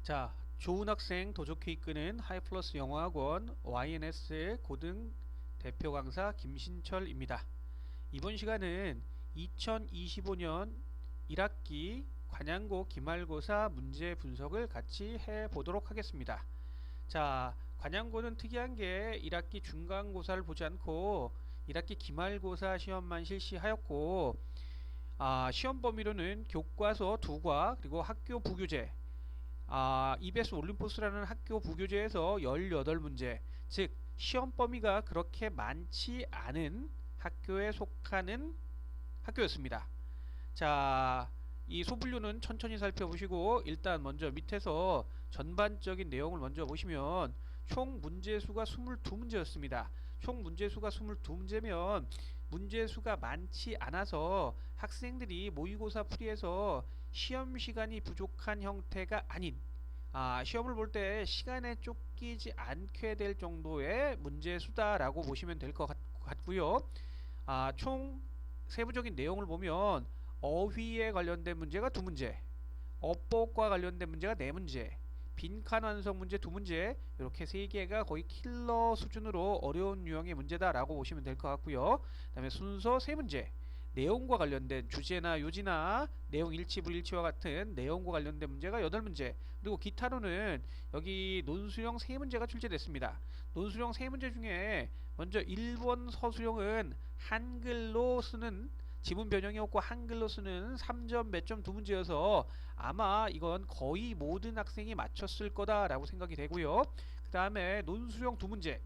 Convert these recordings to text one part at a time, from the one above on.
자, 좋은 학생 도좋게 이끄는 하이플러스 영어학원 YNS 고등 대표 강사 김신철입니다. 이번 시간은 2025년 1학기 관양고 기말고사 문제 분석을 같이 해보도록 하겠습니다. 자, 관양고는 특이한 게 1학기 중간고사를 보지 않고 1학기 기말고사 시험만 실시하였고, 시험 범위로는 교과서 2과 그리고 학교 부교재, EBS 올림포스라는 학교 부교재에서 18문제, 즉 시험 범위가 그렇게 많지 않은 학교에 속하는 학교였습니다. 자, 이 소분류는 천천히 살펴보시고, 일단 먼저 밑에서 전반적인 내용을 먼저 보시면 총 문제수가 22문제였습니다. 총 문제수가 22문제면 문제수가 많지 않아서 학생들이 모의고사 풀이에서 시험 시간이 부족한 형태가 아닌, 시험을 볼 때 시간에 쫓기지 않게 될 정도의 문제수다라고 보시면 될 것 같고요. 총 세부적인 내용을 보면 어휘에 관련된 문제가 2문제, 어법과 관련된 문제가 4문제, 빈칸 완성 문제 2문제, 이렇게 3개가 거의 킬러 수준으로 어려운 유형의 문제다라고 보시면 될 것 같고요. 그 다음에 순서 3문제, 내용과 관련된 주제나 요지나 내용 일치 불일치와 같은 내용과 관련된 문제가 8문제, 그리고 기타로는 여기 논술형 3문제가 출제됐습니다. 논술형 3문제 중에 먼저 1번 서술형은 한글로 쓰는 지문 변형이 없고 한글로 쓰는 3점 몇 점 2문제여서 아마 이건 거의 모든 학생이 맞췄을 거다라고 생각이 되고요. 그 다음에 논술형 2문제,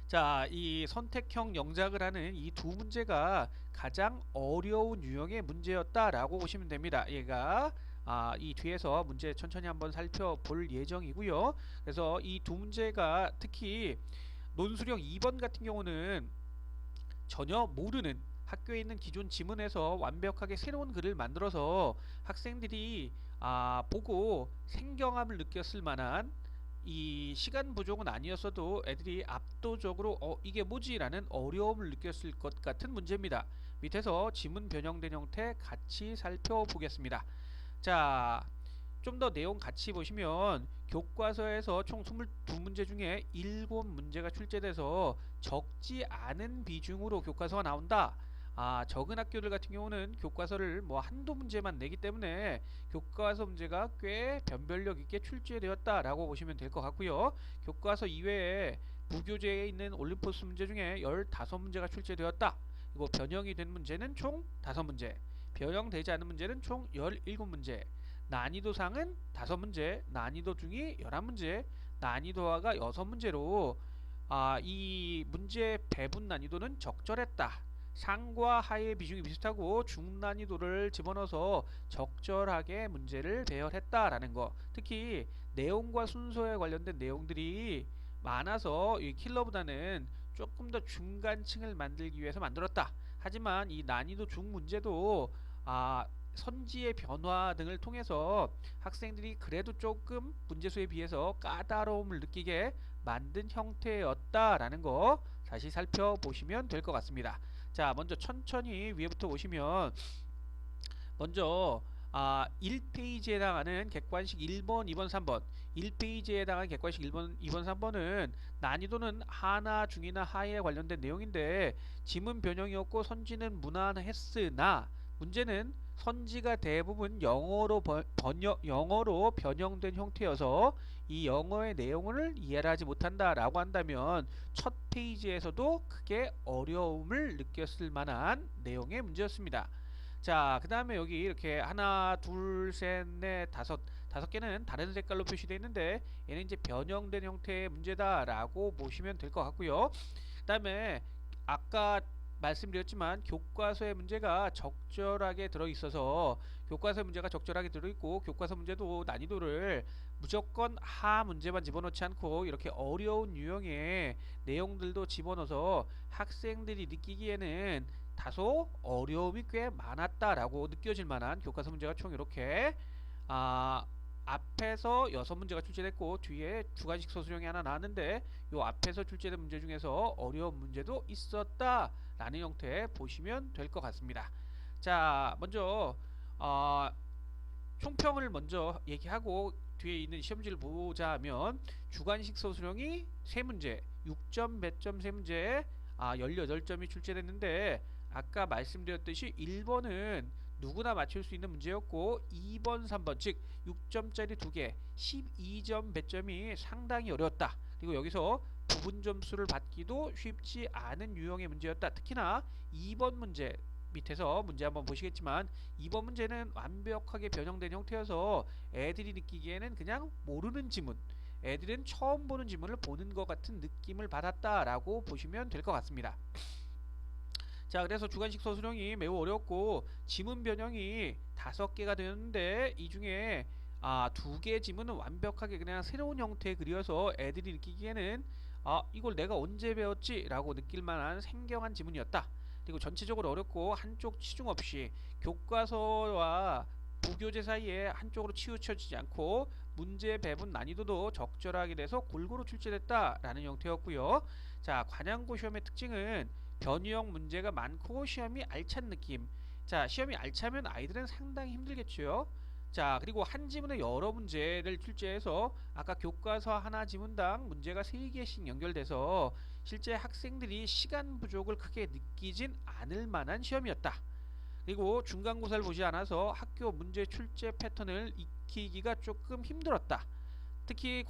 자, 이 선택형 영작을 하는 이 2문제가 가장 어려운 유형의 문제였다라고 보시면 됩니다. 얘가 이 뒤에서 문제 천천히 한번 살펴볼 예정이고요. 그래서 이 2문제가 특히 논술형 2번 같은 경우는 전혀 모르는, 학교에 있는 기존 지문에서 완벽하게 새로운 글을 만들어서 학생들이 보고 생경함을 느꼈을 만한, 이 시간 부족은 아니었어도 애들이 압도적으로 이게 뭐지? 라는 어려움을 느꼈을 것 같은 문제입니다. 밑에서 지문 변형된 형태 같이 살펴보겠습니다. 자, 좀 더 내용 같이 보시면 교과서에서 총 22문제 중에 7문제가 출제돼서 적지 않은 비중으로 교과서가 나온다. 적은 학교들 같은 경우는 교과서를 뭐 한두 문제만 내기 때문에 교과서 문제가 꽤 변별력 있게 출제되었다라고 보시면 될 것 같고요. 교과서 이외에 부교재에 있는 올림포스 문제 중에 15문제가 출제되었다. 그리고 변형이 된 문제는 총 5문제, 변형되지 않은 문제는 총 17문제, 난이도상은 5문제, 난이도 중이 11문제, 난이도하가 6문제로 이 문제 배분 난이도는 적절했다. 상과 하의 비중이 비슷하고 중난이도를 집어넣어서 적절하게 문제를 배열했다라는 거. 특히 내용과 순서에 관련된 내용들이 많아서 이 킬러보다는 조금 더 중간층을 만들기 위해서 만들었다. 하지만 이 난이도 중 문제도 선지의 변화 등을 통해서 학생들이 그래도 조금 문제수에 비해서 까다로움을 느끼게 만든 형태였다라는 거 다시 살펴보시면 될 것 같습니다. 자, 먼저 천천히 위에부터 보시면 먼저 1페이지에 해당하는 객관식 1번, 2번, 3번, 1페이지에 해당하는 객관식 1번, 2번, 3번은 난이도는 하나, 중이나 하에 관련된 내용인데 지문 변형이었고 선지는 무난했으나 문제는 선지가 대부분 영어로 변형된 형태여서 이 영어의 내용을 이해를 하지 못한다라고 한다면 첫 페이지에서도 크게 어려움을 느꼈을 만한 내용의 문제였습니다. 자, 그 다음에 여기 이렇게 하나, 둘, 셋, 넷, 다섯 개는 다른 색깔로 표시되어 있는데 얘는 이제 변형된 형태의 문제다라고 보시면 될 것 같고요. 그 다음에 아까 말씀드렸지만 교과서의 문제가 적절하게 들어있어서 교과서 문제가 적절하게 들어있고 교과서 문제도 난이도를 무조건 하 문제만 집어넣지 않고 이렇게 어려운 유형의 내용들도 집어넣어서 학생들이 느끼기에는 다소 어려움이 꽤 많았다라고 느껴질 만한 교과서 문제가 총 이렇게 앞에서 6문제가 출제됐고 뒤에 주관식 서술형이 하나 나왔는데 요 앞에서 출제된 문제 중에서 어려운 문제도 있었다 라는 형태 보시면 될 것 같습니다. 자, 먼저 총평을 먼저 얘기하고 뒤에 있는 시험지를 보자면 주관식 서술형이 3문제 6점 배점 3문제 18점이 출제됐는데 아까 말씀드렸듯이 1번은 누구나 맞출 수 있는 문제였고 2번 3번 즉 6점짜리 2개 12점 배점이 상당히 어려웠다. 그리고 여기서 부분 점수를 받기도 쉽지 않은 유형의 문제였다. 특히나 2번 문제 밑에서 문제 한번 보시겠지만 2번 문제는 완벽하게 변형된 형태여서 애들이 느끼기에는 그냥 모르는 지문, 애들은 처음 보는 지문을 보는 것 같은 느낌을 받았다라고 보시면 될 것 같습니다. 자, 그래서 주관식 서술형이 매우 어렵고 지문 변형이 5개가 되는데 이 중에 2개 지문은 완벽하게 그냥 새로운 형태의 글이어서 애들이 느끼기에는 이걸 내가 언제 배웠지? 라고 느낄 만한 생경한 지문이었다. 그리고 전체적으로 어렵고 한쪽 치중 없이 교과서와 부교재 사이에 한쪽으로 치우쳐지지 않고 문제 배분 난이도도 적절하게 돼서 골고루 출제됐다라는 형태였고요. 자, 관양고 시험의 특징은 변유형 문제가 많고 시험이 알찬 느낌. 자, 시험이 알차면 아이들은 상당히 힘들겠죠. 자, 그리고 한 지문에 여러 문제를 출제해서 아까 교과서 하나 지문당 문제가 3개씩 연결돼서 실제 학생들이 시간 부족을 크게 느끼진 않을 만한 시험이었다. 그리고 중간고사를 보지 않아서 학교 문제 출제 패턴을 익히기가 조금 힘들었다. 특히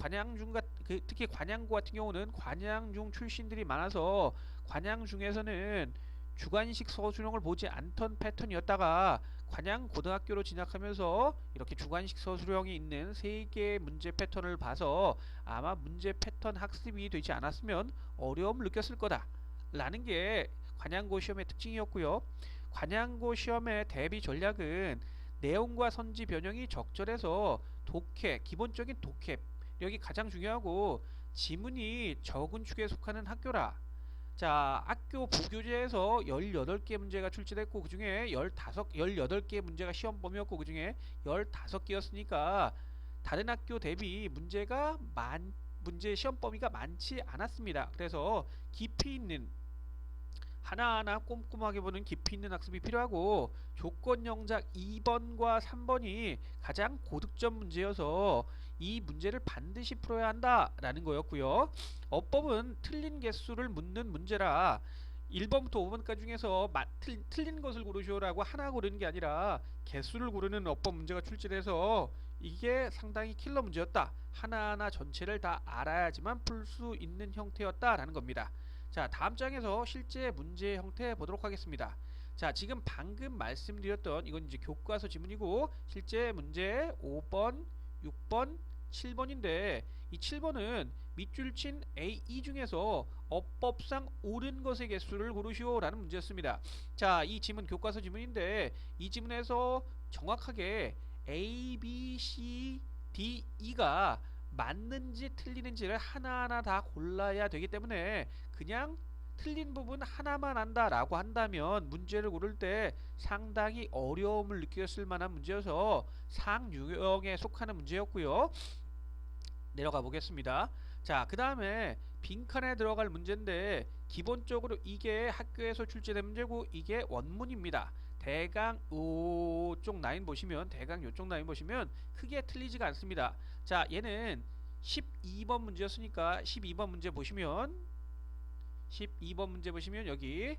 특히 관양고 같은 경우는 관양중 출신들이 많아서 관양중에서는 주관식 서술형을 보지 않던 패턴이었다가 관양고등학교로 진학하면서 이렇게 주관식 서술형이 있는 3개의 문제 패턴을 봐서 아마 문제 패턴 학습이 되지 않았으면 어려움을 느꼈을 거다 라는 게 관양고 시험의 특징이었고요. 관양고 시험의 대비 전략은 내용과 선지 변형이 적절해서 독해, 기본적인 독해 여기 가장 중요하고 지문이 적은 축에 속하는 학교라. 자, 학교 부교재에서 18개 문제가 출제됐고 그 중에 18개 문제가 시험 범위였고 그 중에 15개였으니까 다른 학교 대비 문제 시험 범위가 많지 않았습니다. 그래서 깊이 있는 하나하나 꼼꼼하게 보는 깊이 있는 학습이 필요하고 조건 영작 2번과 3번이 가장 고득점 문제여서 이 문제를 반드시 풀어야 한다라는 거였고요. 어법은 틀린 개수를 묻는 문제라 1번부터 5번까지 중에서 틀린 것을 고르시오라고 하나 고르는 게 아니라 개수를 고르는 어법 문제가 출제돼서 이게 상당히 킬러 문제였다. 하나하나 전체를 다 알아야지만 풀 수 있는 형태였다라는 겁니다. 자, 다음 장에서 실제 문제 형태 보도록 하겠습니다. 자, 지금 방금 말씀드렸던 이건 이제 교과서 지문이고 실제 문제 5번, 6번, 7번인데 이 7번은 밑줄 친 A2 중에서 어법상 옳은 것의 개수를 고르시오 라는 문제였습니다. 자, 이 지문 교과서 지문인데 이 지문에서 정확하게 A, B, C, D, E가 맞는지 틀리는지를 하나하나 다 골라야 되기 때문에 그냥 틀린 부분 하나만 안다라고 한다면 문제를 고를 때 상당히 어려움을 느꼈을 만한 문제여서 상유형에 속하는 문제였고요. 내려가 보겠습니다. 자, 그 다음에 빈칸에 들어갈 문제인데 기본적으로 이게 학교에서 출제된 문제고 이게 원문입니다. 대강 요쪽 라인 보시면 크게 틀리지가 않습니다. 자, 얘는 12번 문제였으니까 12번 문제 보시면 여기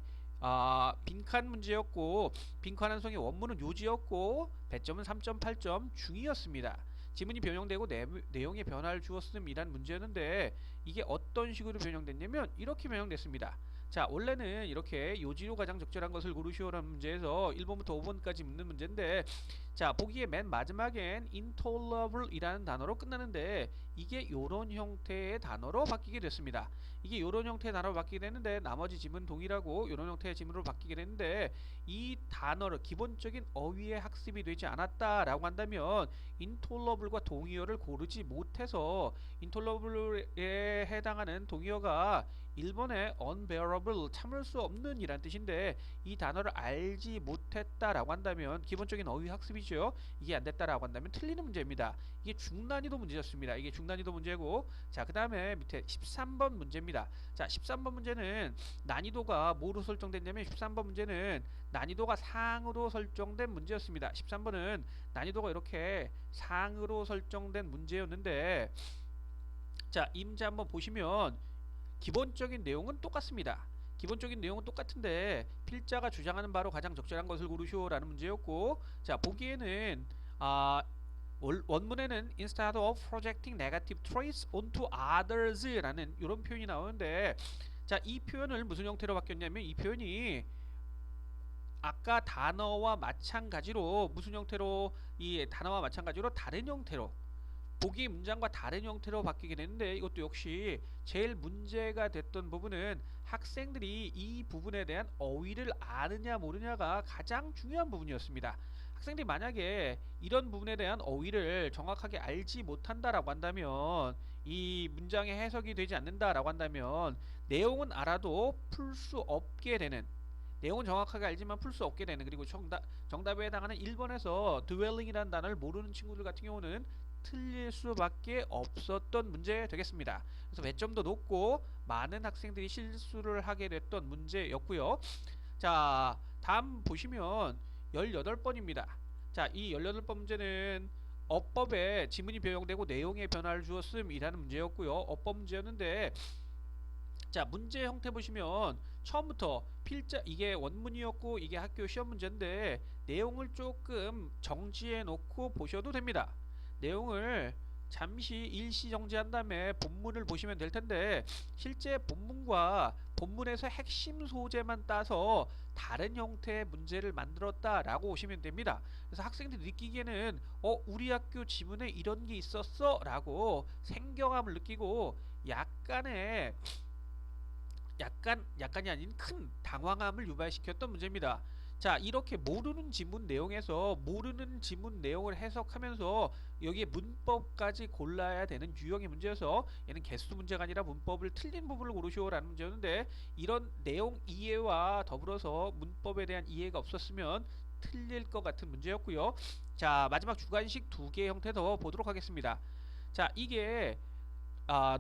빈칸 문제였고 빈칸 한송의 원문은 요지였고 배점은 3.8점 중이었습니다. 지문이 변형되고 내용의 변화를 주었음이란 문제였는데 이게 어떤 식으로 변형됐냐면 이렇게 변형됐습니다. 자, 원래는 이렇게 요지로 가장 적절한 것을 고르시오라는 문제에서 1번부터 5번까지 묻는 문제인데 자, 보기에 맨 마지막엔 intolerable 이라는 단어로 끝나는데 이게 요런 형태의 단어로 바뀌게 됐습니다. 이게 요런 형태의 단어로 바뀌게 되는데 나머지 지문 동일하고 요런 형태의 지문으로 바뀌게 되는데 이 단어를 기본적인 어휘의 학습이 되지 않았다라고 한다면 intolerable과 동의어를 고르지 못해서 intolerable에 해당하는 동의어가 1번의 unbearable 참을 수 없는 이란 뜻인데 이 단어를 알지 못했다라고 한다면 기본적인 어휘 학습이죠. 이게 안 됐다라고 한다면 틀리는 문제입니다. 이게 중난이도 문제였습니다. 이게 중난이도 문제고 자 그 다음에 밑에 13번 문제입니다. 자 13번 문제는 난이도가 뭐로 설정됐냐면 13번 문제는 난이도가 상으로 설정된 문제였습니다. 13번은 난이도가 이렇게 상으로 설정된 문제였는데 자 이 문제 한번 보시면 기본적인 내용은 똑같습니다. 기본적인 내용은 똑같은데 필자가 주장하는 바로 가장 적절한 것을 고르시오 라는 문제였고 자 보기에는 원문에는 instead of projecting negative traits onto others 라는 이런 표현이 나오는데 자 이 표현을 무슨 형태로 바뀌었냐면 이 표현이 아까 단어와 마찬가지로 무슨 형태로 이 단어와 마찬가지로 다른 형태로 보기 문장과 다른 형태로 바뀌게 되는데 이것도 역시 제일 문제가 됐던 부분은 학생들이 이 부분에 대한 어휘를 아느냐 모르냐가 가장 중요한 부분이었습니다. 학생들이 만약에 이런 부분에 대한 어휘를 정확하게 알지 못한다라고 한다면 이 문장의 해석이 되지 않는다라고 한다면 내용은 알아도 풀 수 없게 되는 내용은 정확하게 알지만 풀 수 없게 되는 그리고 정답에 해당하는 1번에서 dwelling이라는 단어를 모르는 친구들 같은 경우는 틀릴 수밖에 없었던 문제 되겠습니다. 그래서 배점도 높고 많은 학생들이 실수를 하게 됐던 문제였고요. 자 다음 보시면 18번입니다. 자 이 18번 문제는 어법에 지문이 변형되고 내용의 변화를 주었음 이라는 문제였고요. 어법 문제였는데 자 문제 형태 보시면 처음부터 필자 이게 원문이었고 이게 학교 시험 문제인데 내용을 조금 정지해 놓고 보셔도 됩니다. 내용을 잠시 일시 정지한 다음에 본문을 보시면 될 텐데 실제 본문과 본문에서 핵심 소재만 따서 다른 형태의 문제를 만들었다라고 보시면 됩니다. 그래서 학생들이 느끼기에는 우리 학교 지문에 이런 게 있었어 라고 생경함을 느끼고 약간이 아닌 큰 당황함을 유발시켰던 문제입니다. 자 이렇게 모르는 지문 내용에서 모르는 지문 내용을 해석하면서 여기에 문법까지 골라야 되는 유형의 문제여서 얘는 개수 문제가 아니라 문법을 틀린 부분을 고르시오 라는 문제였는데 이런 내용 이해와 더불어서 문법에 대한 이해가 없었으면 틀릴 것 같은 문제였고요. 자 마지막 주관식 두 개의 형태 더 보도록 하겠습니다. 자 이게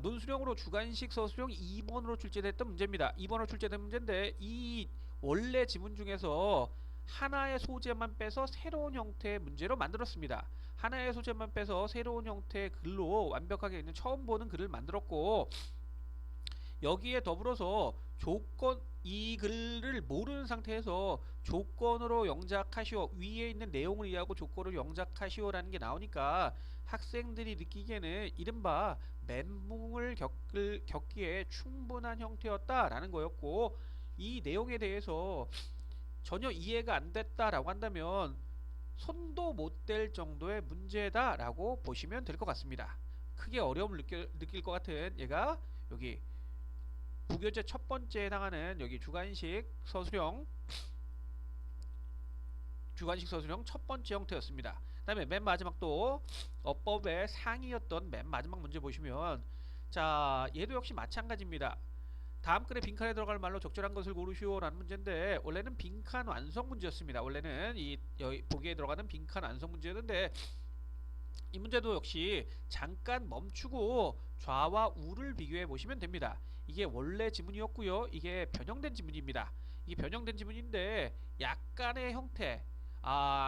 논술형으로 주관식 서술형 2번으로 출제됐던 문제입니다. 2번으로 출제된 문제인데 이 원래 지문 중에서 하나의 소재만 빼서 새로운 형태의 문제로 만들었습니다. 하나의 소재만 빼서 새로운 형태의 글로 완벽하게 있는 처음 보는 글을 만들었고 여기에 더불어서 이 글을 모르는 상태에서 조건으로 영작하시오 위에 있는 내용을 이해하고 조건으로 영작하시오 라는 게 나오니까 학생들이 느끼기에는 이른바 멘붕을 겪기에 충분한 형태였다라는 거였고 이 내용에 대해서 전혀 이해가 안 됐다라고 한다면 손도 못 댈 정도의 문제다라고 보시면 될 것 같습니다. 크게 어려움을 느낄 것 같은 얘가 여기 부교재 첫 번째에 해당하는 여기 주관식 서술형 첫 번째 형태였습니다. 그 다음에 맨 마지막 또 어법의 상이었던 맨 마지막 문제 보시면 자 얘도 역시 마찬가지입니다. 다음 글에 빈칸에 들어갈 말로 적절한 것을 고르시오 라는 문제인데 원래는 빈칸 완성 문제였습니다. 원래는 이 여기 보기에 들어가는 빈칸 완성 문제였는데 이 문제도 역시 잠깐 멈추고 좌와 우를 비교해 보시면 됩니다. 이게 원래 지문이었고요. 이게 변형된 지문입니다. 이게 변형된 지문인데 약간의 형태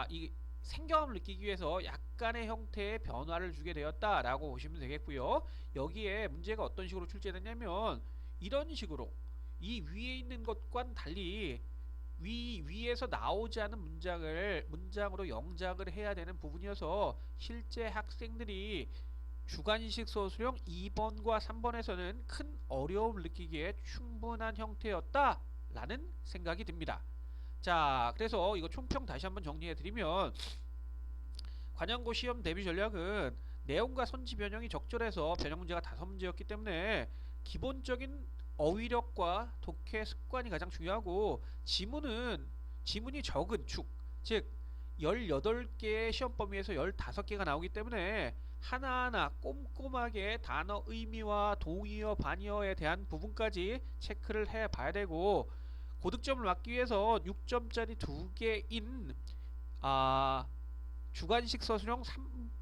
이 생경함을 느끼기 위해서 약간의 형태의 변화를 주게 되었다라고 보시면 되겠고요. 여기에 문제가 어떤 식으로 출제됐냐면 이런 식으로 이 위에 있는 것과는 달리 위에서 나오지 않은 문장으로 영작을 해야 되는 부분이어서 실제 학생들이 주관식 서술형 2번과 3번에서는 큰 어려움을 느끼기에 충분한 형태였다라는 생각이 듭니다. 자 그래서 이거 총평 다시 한번 정리해 드리면 관영고 시험 대비 전략은 내용과 선지 변형이 적절해서 변형 문제가 5문제였기 때문에 기본적인 어휘력과 독해 습관이 가장 중요하고 지문이 적은 축 즉 18개의 시험 범위에서 15개가 나오기 때문에 하나하나 꼼꼼하게 단어 의미와 동의어, 반의어에 대한 부분까지 체크를 해 봐야 되고, 고득점을 막기 위해서 6점짜리 두 개인 주관식 서술형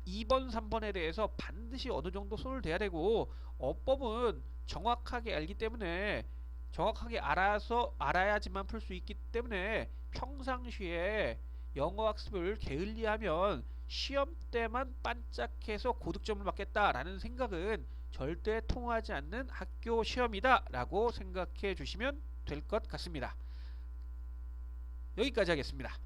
2번, 3번에 대해서 반드시 어느 정도 손을 대야 되고, 어법은 정확하게 알기 때문에 정확하게 알아야지만 풀 수 있기 때문에 평상시에 영어 학습을 게을리하면 시험 때만 반짝해서 고득점을 받겠다라는 생각은 절대 통하지 않는 학교 시험이다 라고 생각해 주시면 될 것 같습니다. 여기까지 하겠습니다.